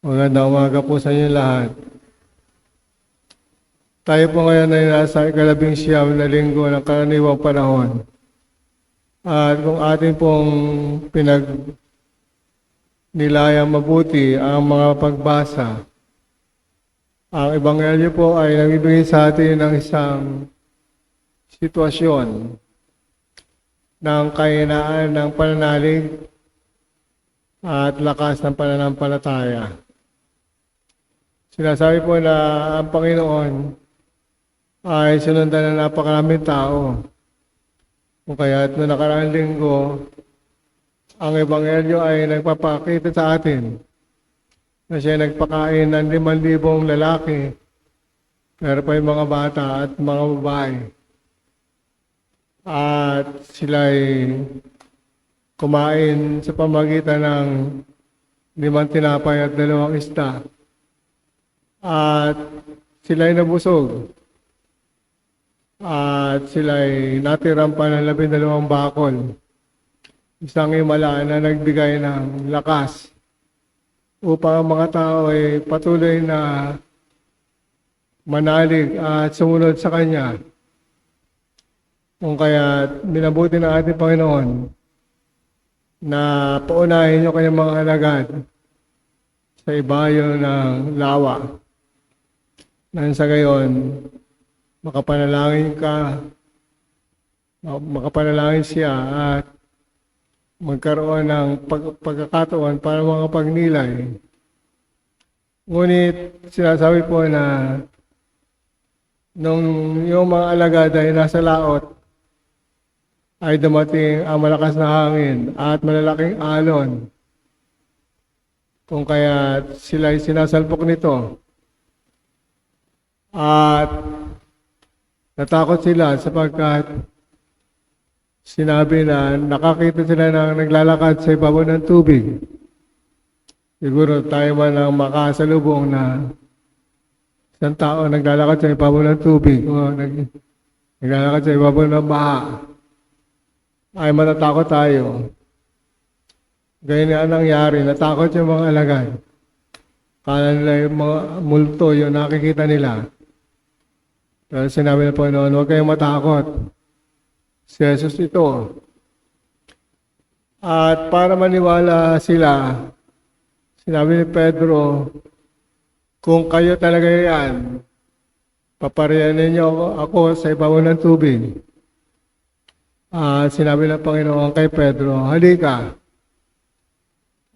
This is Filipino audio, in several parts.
Magandang umaga po sa inyo lahat. Tayo po ngayon ay nasa ikalabing-siyam na linggo ng karaniwang panahon. At kung atin pong nilayang mabuti ang mga pagbasa, ang Ebanghelyo po ay nagbibigay sa atin ng isang sitwasyon ng kahinaan ng pananalig at lakas ng pananampalataya. Sinasabi po na ang Panginoon ay sinundan ng napakaraming tao. Kung kaya't noong nakaraang linggo, ang Ebanghelyo ay nagpapakita sa atin na siya nagpakain ng 5,000 lalaki, pero pa yung mga bata at mga babae. At sila'y kumain sa pamagitan ng 5 tinapay at 2 isda. At sila'y nabusog. At sila'y natiram pa ng 12 bakol. Isang himala na nagbigay ng lakas upang ang mga tao ay patuloy na manalig at sumunod sa Kanya. Kung kaya minabuti ng ating Panginoon na paunahin niyo kanyang mga alagad sa ibayo ng lawa. Nang sa gayon, makapanalangin siya at magkaroon ng pagkakataon para mga pagnilay. Ngunit sinasabi po na nung yung mga alagad ay nasa laot, ay dumating ang malakas na hangin at malalaking alon. Kung kaya sila'y sinasalpok nito. At natakot sila sapagkat sinabi na nakakita sila ng naglalakad sa ibabaw ng tubig. Siguro tayo man ang makasalubong na isang tao naglalakad sa ibabaw ng tubig o naglalakad sa ibabaw ng baha. Ay matatakot tayo. Ganyan nga nangyari, natakot yung mga alagad. Kala nila yung mga multo yung nakikita nila. Pero sinabi na po noon, huwag kayong matakot. Si Jesus ito. At para maniwala sila, sinabi ni Pedro, kung kayo talaga yan, paparihan ninyo ako sa ibabaw ng tubig. Sinabi ng Panginoon kay Pedro, halika.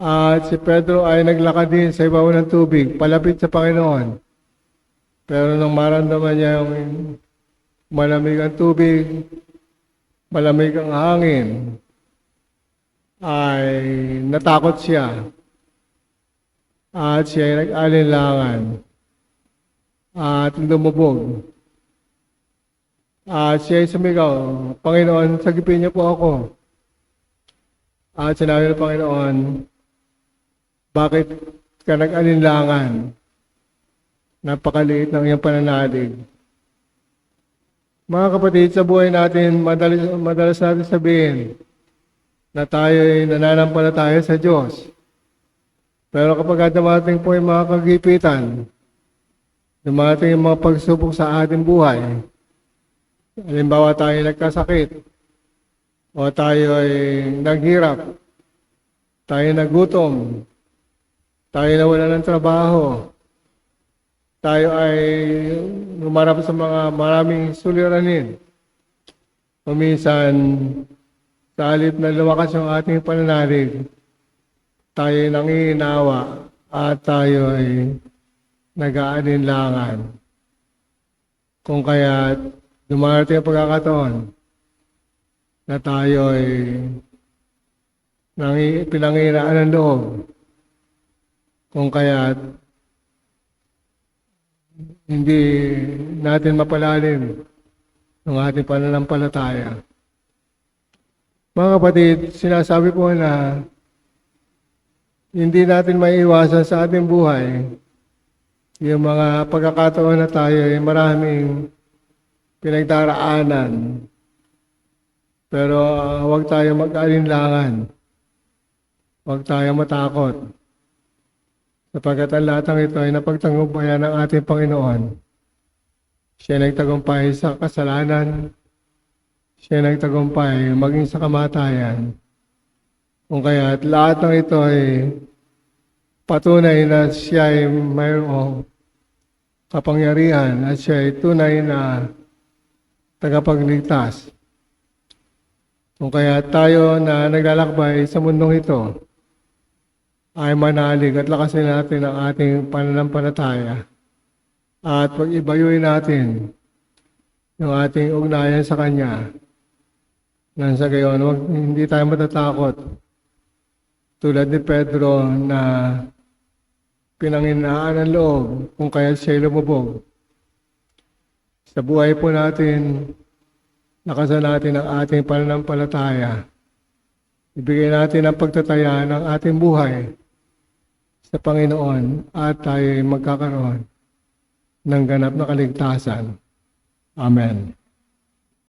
At si Pedro ay naglakad din sa ibabaw ng tubig, palapit sa Panginoon. Pero nung maramdaman niya yung malamig ang tubig, malamig ang hangin, ay natakot siya. At siya ay nag-alinlangan at lumubog. At siya ay sumigaw, Panginoon, sagipin niyo po ako. At sinabi ng Panginoon, bakit ka nag-alinlangan? Napakaliit ng iyong pananalig. Mga kapatid, sa buhay natin, madalas natin sabihin na tayo ay nananampalataya sa Diyos. Pero kapag dumating po yung mga kagipitan, dumating yung mga pagsubok sa ating buhay, halimbawa tayo nagkasakit, o tayo ay naghirap, tayo nagutom, tayo nawala ng trabaho, tayo ay humarap sa mga maraming suliranin. Minsan, sa halip na lumakas yung ating pananalig, tayo ay nangihinawa at tayo ay nag-aalinlangan. Kung kaya dumarating ang pagkakataon na tayo ay pinanghinaan ng loob. Kung kaya hindi natin mapalalim ang ating pananampalataya. Mga kapatid, sinasabi po na hindi natin maiiwasan sa ating buhay yung mga pagkakataon na tayo ay maraming pinagdaraanan. Pero huwag tayo mag-alinlangan. Huwag tayo matakot. sapagkat ang lahat ng ito ay napagtagumpayan ng ating Panginoon. Siya nagtagumpay sa kasalanan, siya nagtagumpay maging sa kamatayan. Kung kaya't lahat ng ito ay patunay na siya ay mayroong kapangyarihan at siya ay tunay na tagapagligtas. Kung kaya tayo na naglalakbay sa mundong ito ay manalig at lakasin natin ang ating pananampalataya at pag-ibayuin natin yung ating ugnayan sa Kanya. Nang sa gayon, hindi tayo matatakot. Tulad ni Pedro na pinanghinaan ng loob kung kaya siya'y lumubog. Sa buhay po natin, lakasan natin ang ating pananampalataya. Ibigay natin ang pagtataya ng ating buhay sa Panginoon at tayo magkakaroon ng ganap na kaligtasan. Amen.